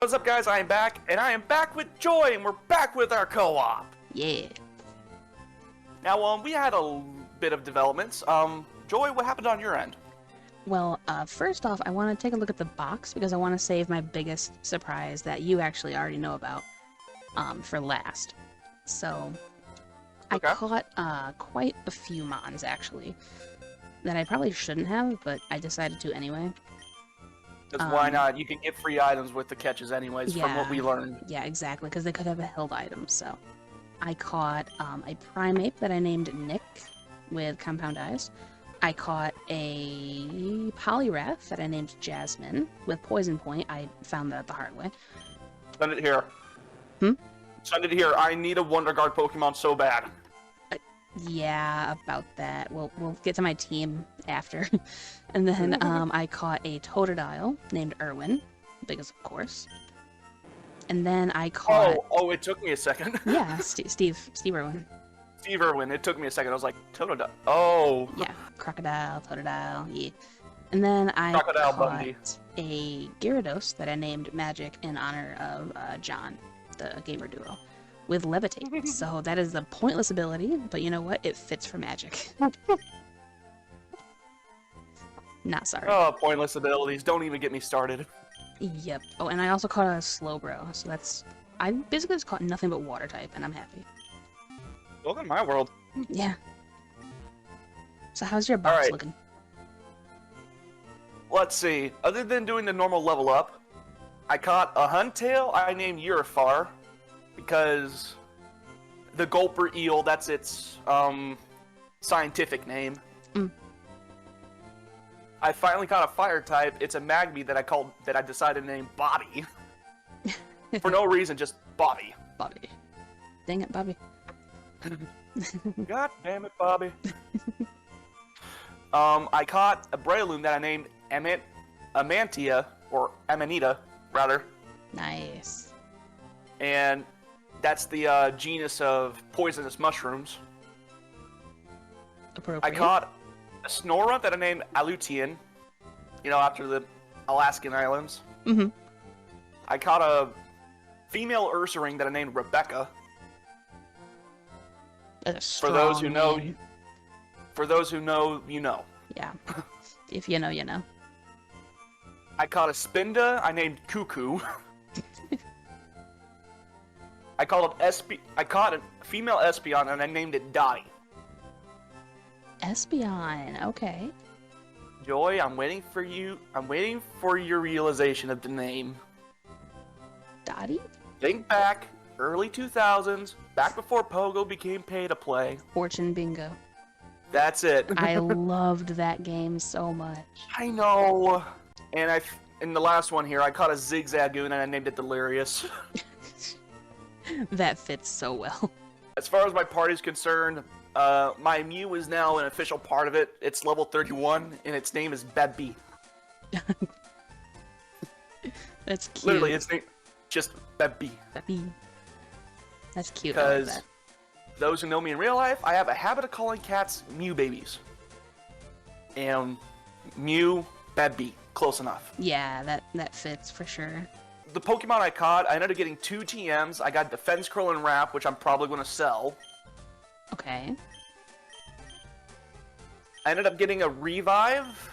What's up, guys? I am back, and I am back with Joy, and we're back with our co-op. Yeah. Now, we had a bit of developments. Joy, what happened on your end? Well, first off, I want to take a look at the box because I want to save my biggest surprise that you actually already know about, for last. So, Okay. I caught quite a few mons actually that I probably shouldn't have, but I decided to anyway. Because why not? You can get free items with the catches anyways, from what we learned. Yeah, exactly, because they could have a held item, so. I caught a primate that I named Nick with compound eyes. I caught a Poliwrath that I named Jasmine with poison point. I found that the hard way. Send it here. Send it here. I need a Wonder Guard Pokemon so bad. Yeah, about that. We'll get to my team after. And then I caught a Totodile named Erwin, biggest of course. And then I caught... Oh, it took me a second. Yeah, Steve Irwin. Steve Irwin, it took me a second. I was like, Totodile. Oh. Yeah, Crocodile, Totodile, yeah. And then I Crocodile caught Bundy. a Gyarados that I named Magic in honor of John, the gamer duo, with Levitate. So that is a pointless ability, but you know what? It fits for Magic. Not sorry. Oh, pointless abilities. Don't even get me started. Yep. Oh, and I also caught a Slowbro, so that's... I basically just caught nothing but water type, and I'm happy. Welcome to my world. Yeah. So how's your box Alright. looking? Let's see. Other than doing the normal level up, I caught a Huntail I named Urifar because the Gulper eel, that's its scientific name. I finally caught a fire type. It's a Magby that I decided to name Bobby. For no reason, just Bobby. Bobby. Dang it, Bobby. God damn it, Bobby. I caught a Breloom that I named Amantia, or Amanita, rather. Nice. And that's the genus of poisonous mushrooms. Appropriate. I caught a Snorunt that I named Alutian, after the Alaskan islands. I caught a female Ursaring that I named Rebecca. That's a For those who strong know, name. for those who know, you know. Yeah. If you know, you know. I caught a Spinda I named Cuckoo. I caught a female Espeon and I named it Dottie. Espeon, okay. Joy, I'm waiting for you. I'm waiting for your realization of the name. Dottie? Think back, early 2000s, back before Pogo became pay-to-play. Fortune Bingo. That's it. I loved that game so much. I know. And in the last one here, I caught a Zigzagoon and I named it Delirious. That fits so well. As far as my party's concerned, my Mew is now an official part of it. It's level 31, and its name is Babby. That's cute. Literally, its name just Babby. Babby. That's cute. I like Because that. those who know me in real life, I have a habit of calling cats Mew babies. And Mew, Babby, close enough. Yeah, that fits for sure. The Pokemon I caught, I ended up getting 2 TMs. I got Defense Curl and Wrap, which I'm probably going to sell. Okay. I ended up getting a Revive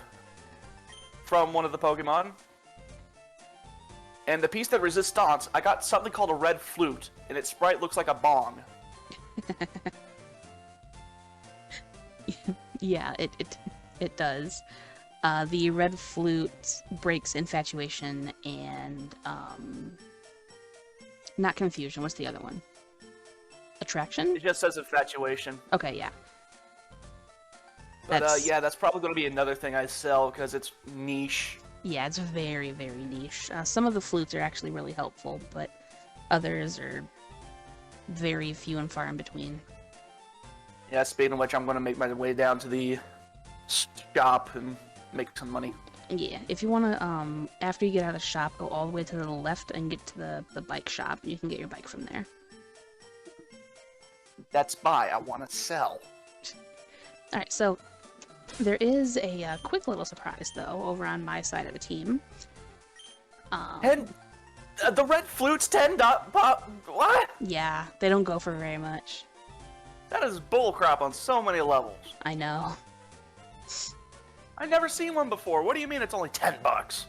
from one of the Pokemon. And the piece that Resistance, I got something called a Red Flute, and its sprite looks like a bong. Yeah, it does. The red flute breaks infatuation and not confusion. What's the other one? Attraction? It just says Infatuation. Okay, yeah. But yeah, that's probably going to be another thing I sell, because it's niche. Yeah, it's very, very niche. Some of the flutes are actually really helpful, but others are very few and far in between. Yeah, speaking of which, I'm going to make my way down to the shop and make some money. Yeah, if you want to, after you get out of the shop, go all the way to the left and get to the bike shop. You can get your bike from there. That's buy. I want to sell. Alright, so there is a quick little surprise, though, over on my side of the team. The red flute's 10 pop. What? Yeah, they don't go for very much. That is bullcrap on so many levels. I know. I've never seen one before. What do you mean it's only $10?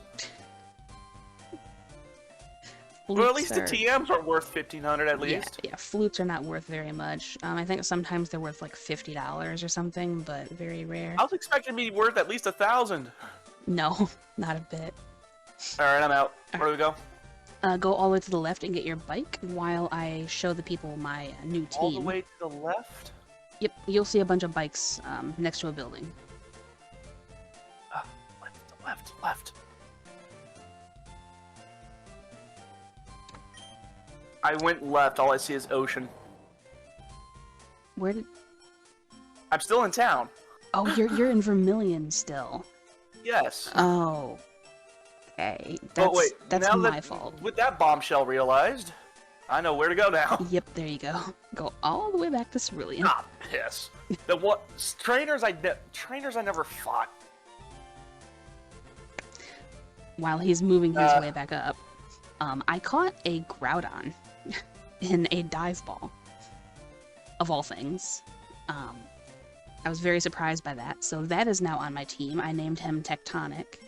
Well, at least the TMs are worth 1,500 at least. Yeah, flutes are not worth very much. I think sometimes they're worth like $50 or something, but very rare. I was expecting to be worth at least 1,000. No, not a bit. All right, I'm out. Where do we go? Go all the way to the left and get your bike while I show the people my new team. All the way to the left? Yep, you'll see a bunch of bikes next to a building. Left. I went left. All I see is ocean. Where did... I'm still in town. Oh, you're in Vermilion still. Yes. Oh. Okay. That's my fault. With that bombshell realized, I know where to go now. Yep, there you go. Go all the way back to Cerulean. Ah, piss. Trainers I never fought. While he's moving his way back up, I caught a Groudon in a dive ball, of all things. I was very surprised by that, so that is now on my team. I named him Tectonic,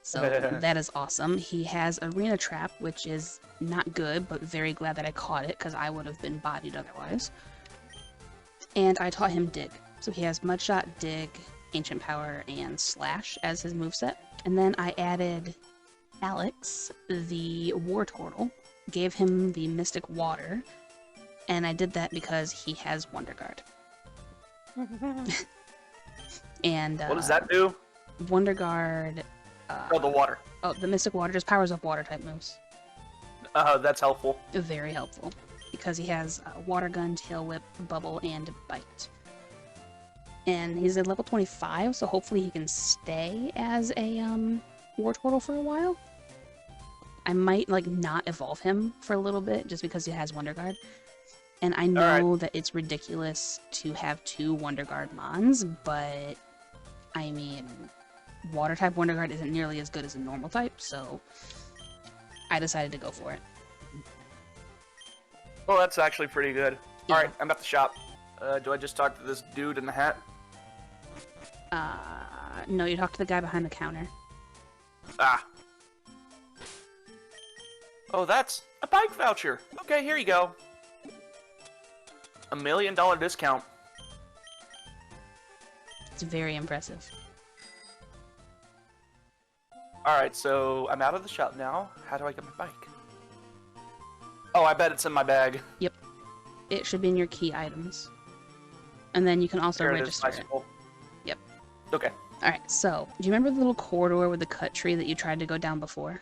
so that is awesome. He has Arena Trap, which is not good, but very glad that I caught it, because I would have been bodied otherwise. And I taught him Dig, so he has Mudshot, Dig, Ancient Power, and Slash as his moveset. And then I added Alex, the Wartortle, gave him the Mystic Water, and I did that because he has Wonder Guard. And what does that do? Wonder Guard. The water. Oh, the Mystic Water just powers up water type moves. That's helpful. Very helpful because he has Water Gun, Tail Whip, Bubble, and Bite. And he's at level 25, so hopefully he can stay as a Wartortle for a while. I might not evolve him for a little bit just because he has Wonder Guard. And I know that it's ridiculous to have 2 Wonder Guard Mons, but I mean, Water type Wonder Guard isn't nearly as good as a normal type, so I decided to go for it. Well, that's actually pretty good. Yeah. Alright, I'm at the shop. Do I just talk to this dude in the hat? No, you talk to the guy behind the counter. Ah. Oh, that's a bike voucher. Okay, here you go. $1 million discount. It's very impressive. Alright, so I'm out of the shop now. How do I get my bike? Oh, I bet it's in my bag. Yep. It should be in your key items. And then you can also register it. Yep. Okay. Alright, so, do you remember the little corridor with the cut tree that you tried to go down before?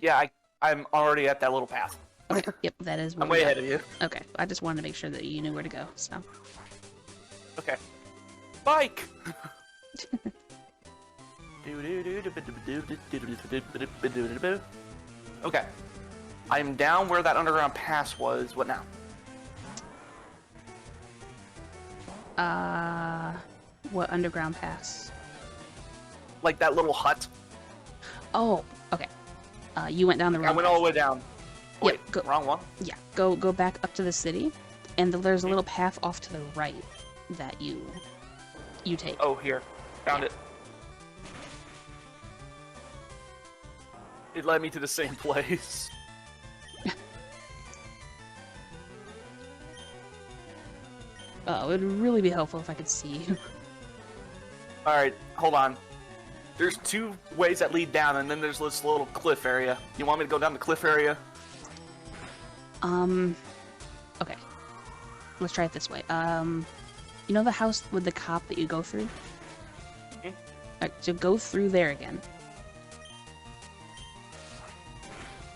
Yeah, I'm already at that little path. Okay, yep, that is where I'm way ahead of you. Okay, I just wanted to make sure that you knew where to go, so. Okay. Bike! Okay. I'm down where that underground pass was. What now? What underground pass? Like that little hut. Oh, okay. You went down the wrong I went all the way down. Wait, yep, wrong one? Yeah, go back up to the city, and there's a little path off to the right that you take. Oh, here. Found it. It led me to the same place. Oh, it would really be helpful if I could see you. Alright, hold on. There's 2 ways that lead down, and then there's this little cliff area. You want me to go down the cliff area? Okay. Let's try it this way. You know the house with the cop that you go through? Mm-hmm. Alright, so go through there again.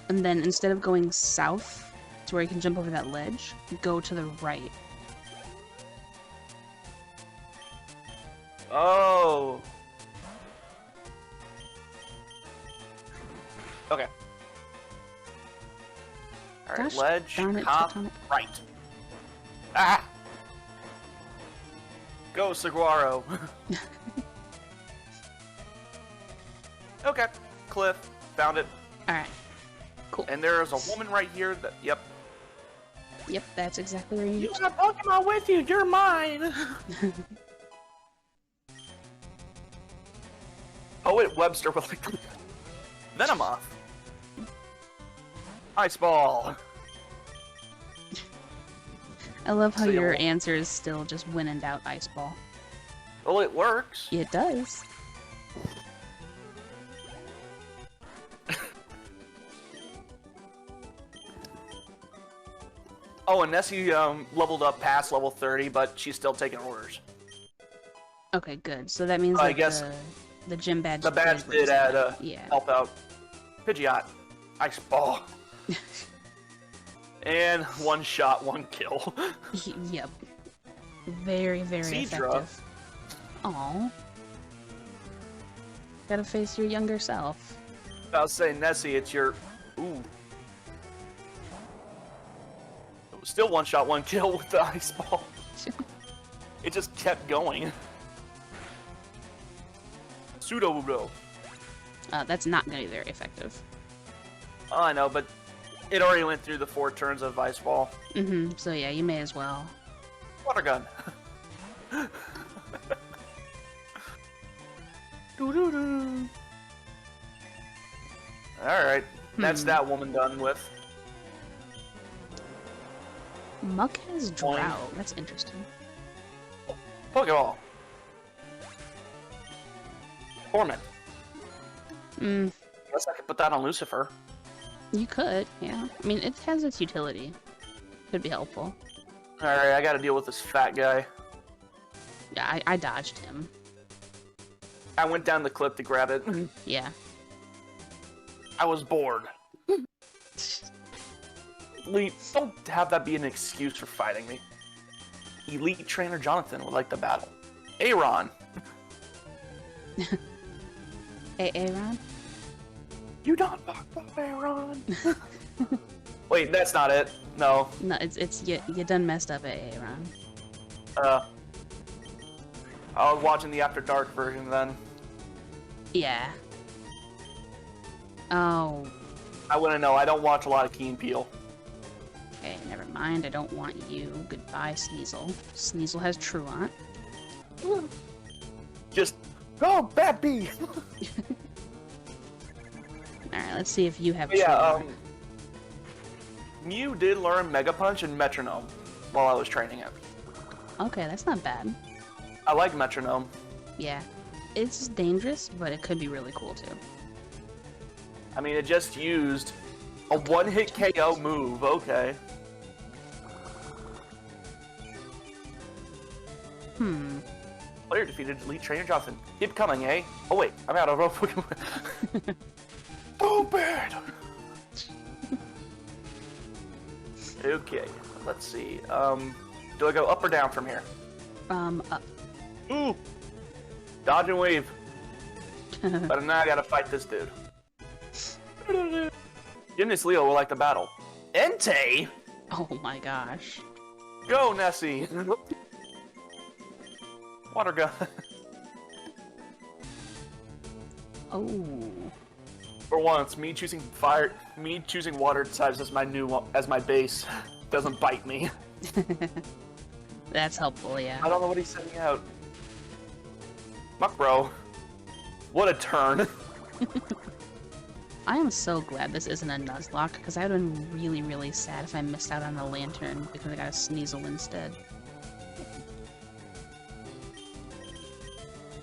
And then instead of going south to where you can jump over that ledge, go to the right. Oh. Okay. Alright, Gosh, ledge, darn it, cop, Tectonic. right. Ah! Go, Saguaro. Okay, cliff. Found it. Alright. Cool. And there's a woman right here that, yep. Yep, that's exactly where you You got Pokemon with you, you're mine! Poet Webster with like Venomoth. Ice Ball. I love how So you your won't- answers still just when in doubt, Ice Ball. Well, it works. It does. Oh, and Nessie leveled up past level 30, but she's still taking orders. Okay, good. So that means I that guess the gym badge. The badge did raise add that. Yeah. help out. Pidgeot. Ice Ball. And one shot, one kill. Yep. Very, very Seadra. effective. Aw. Gotta face your younger self. I was saying, Nessie, it's your... Ooh. It was still one shot, one kill with the Ice Ball. It just kept going. Pseudo-Udo. That's not gonna be very effective. Oh, I know, but it already went through the 4 turns of Ice Ball. Mm-hmm. So yeah, you may as well. Water gun. Doo-doo-doo. Alright, that's that woman done with. Muck has Boing. drought. That's interesting. Pokeball. Torment. Guess I could put that on Lucifer. You could, yeah. I mean, it has its utility. Could be helpful. Alright, I gotta deal with this fat guy. Yeah, I dodged him. I went down the cliff to grab it. Yeah. I was bored. Elite, don't have that be an excuse for fighting me. Elite Trainer Jonathan would like the battle. Aaron. Hey, Aaron? You don't fuck with Aaron. Wait, that's not it. No. No, it's you done messed up at Aaron. I was watching the After Dark version then. Yeah. Oh. I wouldn't know. I don't watch a lot of Key and Peele. Okay, never mind. I don't want you. Goodbye, Sneasel. Sneasel has Truant. Just go, bad bee. Alright, let's see if you have Yeah. Truant. Mew did learn Mega Punch and Metronome while I was training it. Okay, that's not bad. I like Metronome. Yeah. It's dangerous, but it could be really cool too. I mean, it just used a one-hit KO move. Okay. Player defeated Elite Trainer Johnson. Keep coming, eh? Oh wait, I'm out of rope. Stupid! Okay, let's see. Do I go up or down from here? Up. Ooh! Dodge and weave. But now I gotta fight this dude. Gymnast Leo will like the battle. Entei? Oh my gosh. Go, Nessie! Water gun. Oh. For once, me choosing water types as my base doesn't bite me. That's helpful, yeah. I don't know what he's sending out. Muck bro. What a turn. I am so glad this isn't a Nuzlocke, because I would have been really, really sad if I missed out on a Lantern because I got a Sneasel instead.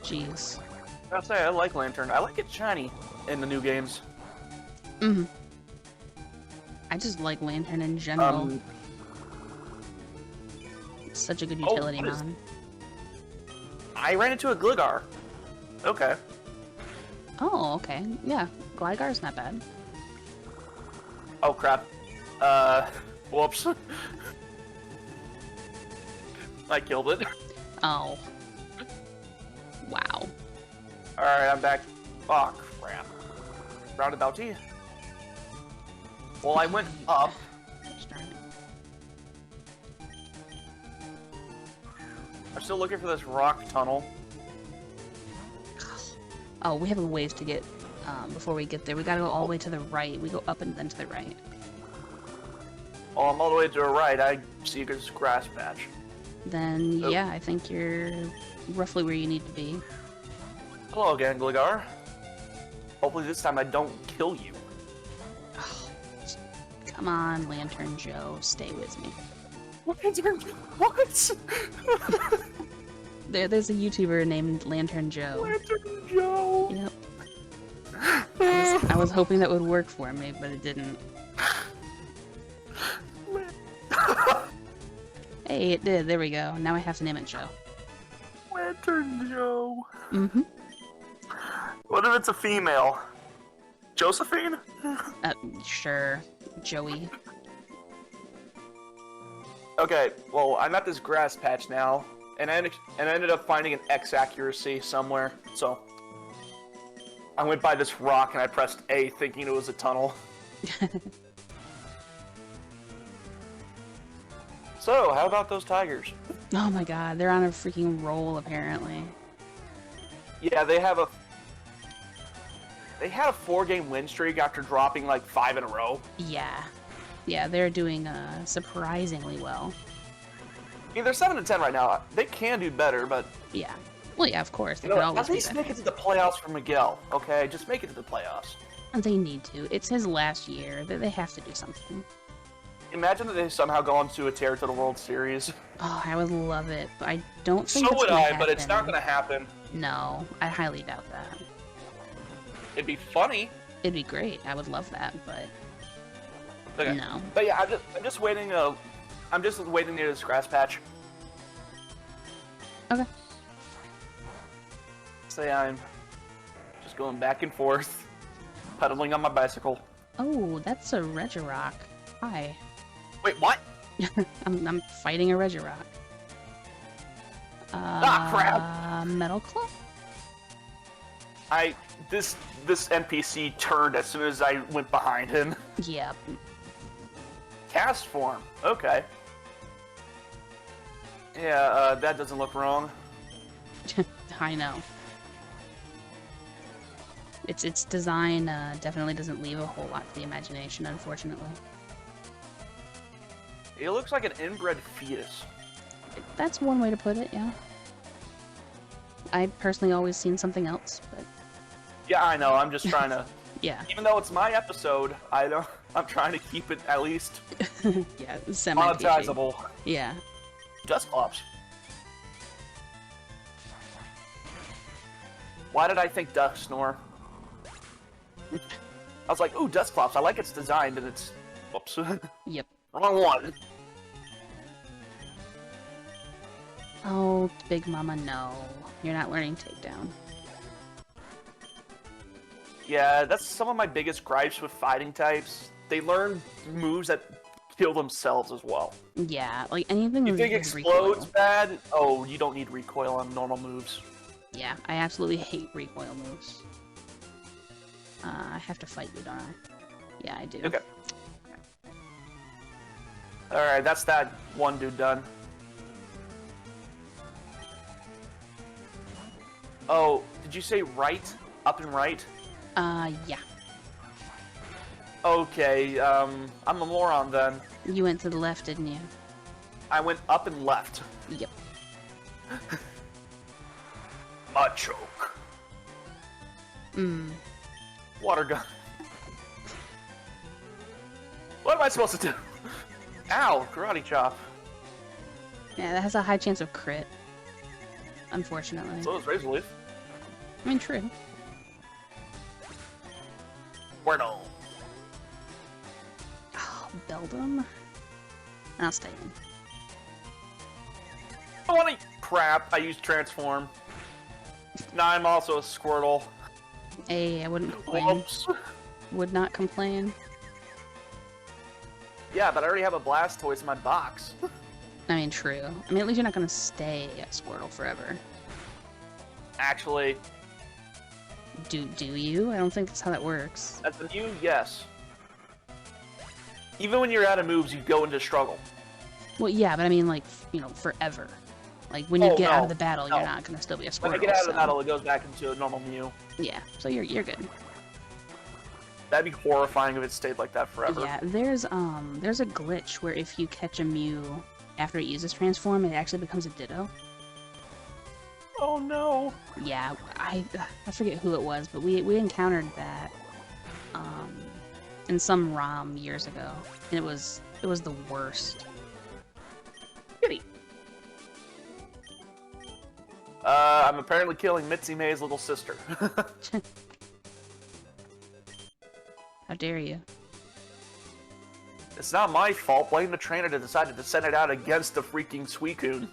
Jeez. I'll say I like Lantern. I like it shiny in the new games. I just like Lantern in general. It's such a good utility what is- mon. I ran into a Gligar. Okay. Oh, okay. Yeah, Gligar's not bad. Oh crap. Whoops. I killed it. Oh. Wow. Alright, I'm back. Oh crap. Roundabout T. Well, I went up. Gosh darn it. I'm still looking for this rock tunnel. Oh, we have a ways to get before we get there. We gotta go all the way to the right. We go up and then to the right. Oh, I'm all the way to the right. I see this grass patch. Then, Oh. yeah, I think you're roughly where you need to be. Hello again, Gligar. Hopefully this time I don't kill you. Oh, come on, Lantern Joe, stay with me. What? There's a YouTuber named Lantern Joe. Lantern Joe. Yep. I was hoping that would work for me, but it didn't. Hey, it did. There we go. Now I have to name it Joe. Lantern Joe. Mm-hmm. What if it's a female? Josephine? Sure. Joey. Okay, well, I'm at this grass patch now, and I ended up finding an X accuracy somewhere, so... I went by this rock and I pressed A thinking it was a tunnel. So, how about those tigers? Oh my god, they're on a freaking roll, apparently. Yeah, they had a 4-game win streak after dropping like 5 in a row. Yeah. Yeah, they're doing surprisingly well. I mean, they're 7-10 right now. They can do better, but Yeah. Well, yeah, of course. They you could know, always at be least better. make it to the playoffs for Miguel, okay? Just make it to the playoffs. They need to. It's his last year. They have to do something. Imagine that they somehow go on to a tear to the World Series. Oh, I would love it, but I don't think So it's would gonna I, but it's not happen. going to happen. No, I highly doubt that. It'd be funny. It'd be great. I would love that, but Okay. no. But yeah, I'm just waiting. I'm just waiting near this grass patch. Okay. Say I'm just going back and forth, pedaling on my bicycle. Oh, that's a Regirock. Hi. Wait, what? I'm fighting a Regirock. Crap! Metal Claw? This NPC turned as soon as I went behind him. Yep. Cast form. Okay. Yeah, that doesn't look wrong. I know. Its design definitely doesn't leave a whole lot to the imagination, unfortunately. It looks like an inbred fetus. That's one way to put it, yeah. I've personally always seen something else, but Yeah, I know. I'm just trying to. yeah. Even though it's my episode, I'm trying to keep it at least Yeah, semi-PG. monetizable. Yeah. Dusclops. Why did I think Dusknor? I was like, ooh, Dusclops. I like its design, and it's... Whoops. Yep. Wrong one. Oh, Big Mama, no. You're not learning Takedown. Yeah, that's some of my biggest gripes with fighting types. They learn moves that kill themselves as well. Yeah, like anything You with think recoil. Explode's bad? Oh, you don't need recoil on normal moves. Yeah, I absolutely hate recoil moves. I have to fight you, don't I? Yeah, I do. Okay. Alright, that's that one dude done. Oh, did you say right? Up and right? Yeah. Okay, I'm a moron then. You went to the left, didn't you? I went up and left. Yep. Machoke. Water gun. What am I supposed to do? Ow, karate chop. Yeah, that has a high chance of crit. Unfortunately. So is Razor Leaf. I mean, true. Wordle. Oh, Beldum? I'll stay in. Funny crap, I used transform. Now I'm also a Squirtle. Hey, I wouldn't complain. Whoops. Would not complain. Yeah, but I already have a Blastoise in my box. I mean, true. I mean, at least you're not gonna stay at Squirtle forever. Actually, Do you? I don't think that's how that works. as a new, yes. Even when you're out of moves, you go into struggle. Well, yeah, but I mean, like, you know, forever. Like, when you Oh, get out no, of the battle, no. you're not gonna still be a Squirtle. When I get out of the so- battle, it goes back into a normal Mew. Yeah, so you're good. That'd be horrifying if it stayed like that forever. Yeah, there's a glitch where if you catch a Mew after it uses transform, it actually becomes a Ditto. Oh no. Yeah, I forget who it was, but we encountered that in some ROM years ago, and it was the worst. Kitty. I'm apparently killing Mitzi May's little sister. How dare you? It's not my fault. Blame the trainer that decided to send it out against the freaking Suicune.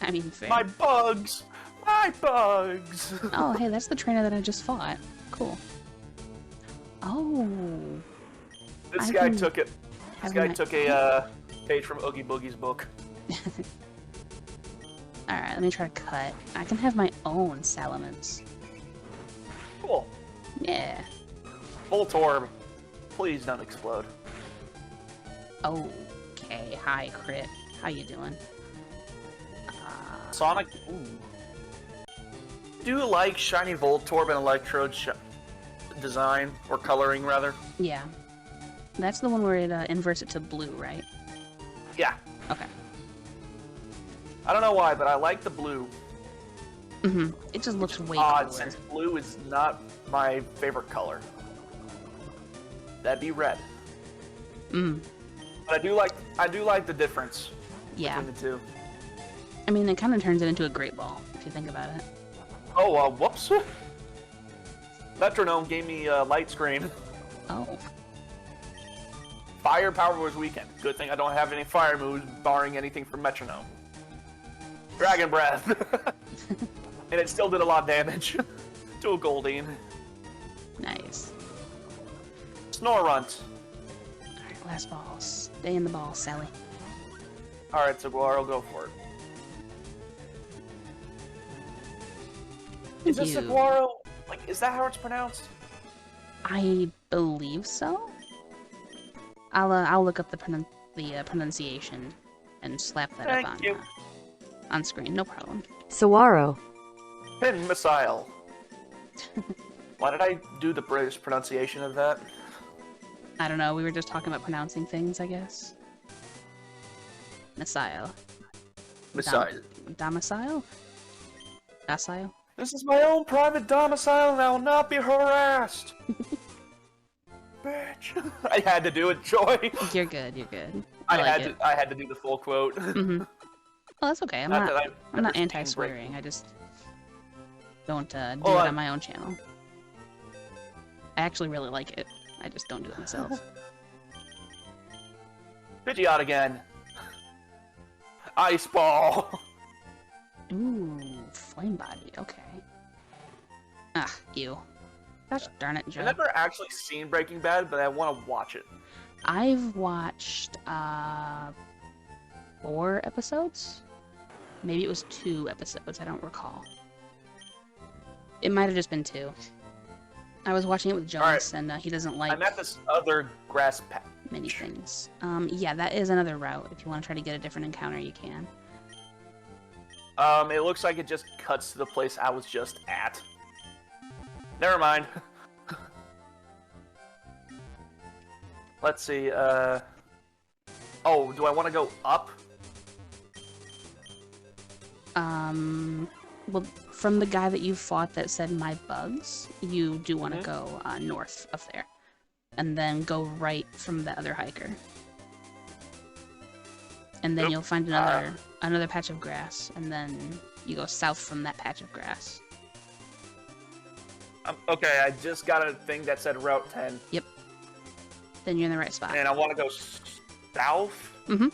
I mean, fair. My bugs! My bugs! Oh, hey, that's the trainer that I just fought. Cool. Oh. This I guy can took it. This have guy my- took a page from Oogie Boogie's book. Alright, let me try to cut. I can have my own Salamence. Cool. Yeah. Voltorb, please don't explode. Okay, hi, Crit. How you doing? Sonic. Ooh. Do you like shiny Voltorb and Electrode design or coloring rather? Yeah. That's the one where it inverts it to blue, right? Yeah. Okay. I don't know why, but I like the blue. Mm-hmm. It just looks way Odd, cooler. since blue is not my favorite color. That'd be red. Mm. But I do like the difference Yeah. between the two. I mean, it kind of turns it into a great ball, if you think about it. Oh, whoops. Metronome gave me a light screen. Oh. Firepower was weakened. Good thing I don't have any fire moves, barring anything from Metronome. Dragon Breath. And it still did a lot of damage to a Goldeen. Nice. Snorunt. Alright, last ball. Stay in the ball, Sally. Alright, so Guaro, go for it. Is this a You. Guaro? Like, is that how it's pronounced? I believe so. I'll look up the pronunciation and slap that Thank up you. on screen. No problem. Saguaro. Pin Missile. Why did I do the British pronunciation of that? I don't know. We were just talking about pronouncing things, I guess. Missile. Missile. Domicile? Docile? This is my own private domicile and I will not be harassed. Bitch. I had to do it, Joy. You're good. You're good. I like it. had to do the full quote. Mm-hmm. Well, that's okay. I'm Not not. that I'm not ever seen anti-swearing. I just don't do Well, it on my own channel. I actually really like it. I just don't do it myself. Pidgeot again. Ice Ball. Ooh, flame body. Okay. Ah, ew. Gosh darn it, Joe. I've never actually seen Breaking Bad, but I want to watch it. I've watched 4 episodes. Maybe it was 2 episodes. I don't recall. It might have just been 2. I was watching it with Jonas, and he doesn't like I'm at this other grass patch. many things. Yeah, that is another route. If you want to try to get a different encounter, you can. It looks like it just cuts to the place I was just at. Never mind. Let's see, oh, do I want to go up? Well, from the guy that you fought that said my bugs, you do want to go north of there. And then go right from the other hiker. And then Yep. you'll find another patch of grass, and then you go south from that patch of grass. Okay, I just got a thing that said Route 10, Then you're in the right spot. and I want to go south? Mm-hmm.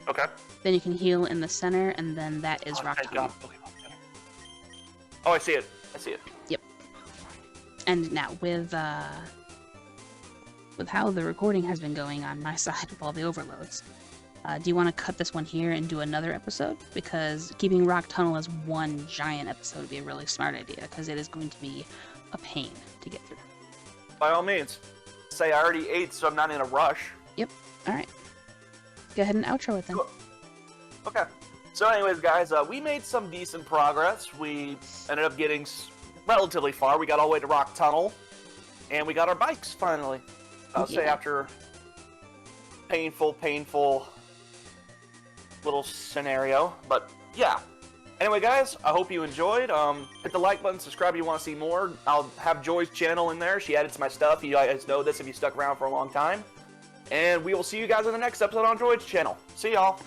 Okay. Then you can heal in the center, and then that is Oh, Rock thank Tunnel. God. Okay. Oh, I see it. I see it. And now with how the recording has been going on my side with all the overloads, do you want to cut this one here and do another episode? Because keeping Rock Tunnel as one giant episode would be a really smart idea, because it is going to be a pain to get through. By all means. Say I already ate, so I'm not in a rush. Alright. Go ahead and outro it then. Cool. Okay. So anyways, guys, we made some decent progress. We ended up getting relatively far. We got all the way to Rock Tunnel. and we got our bikes finally. I'll say Yeah. after painful little scenario, but yeah. Anyway, guys, I hope you enjoyed. Hit the like button, subscribe if you want to see more. I'll have Joy's channel in there. She edits my stuff. You guys know this if you stuck around for a long time. And we will see you guys in the next episode on Joy's channel. See y'all.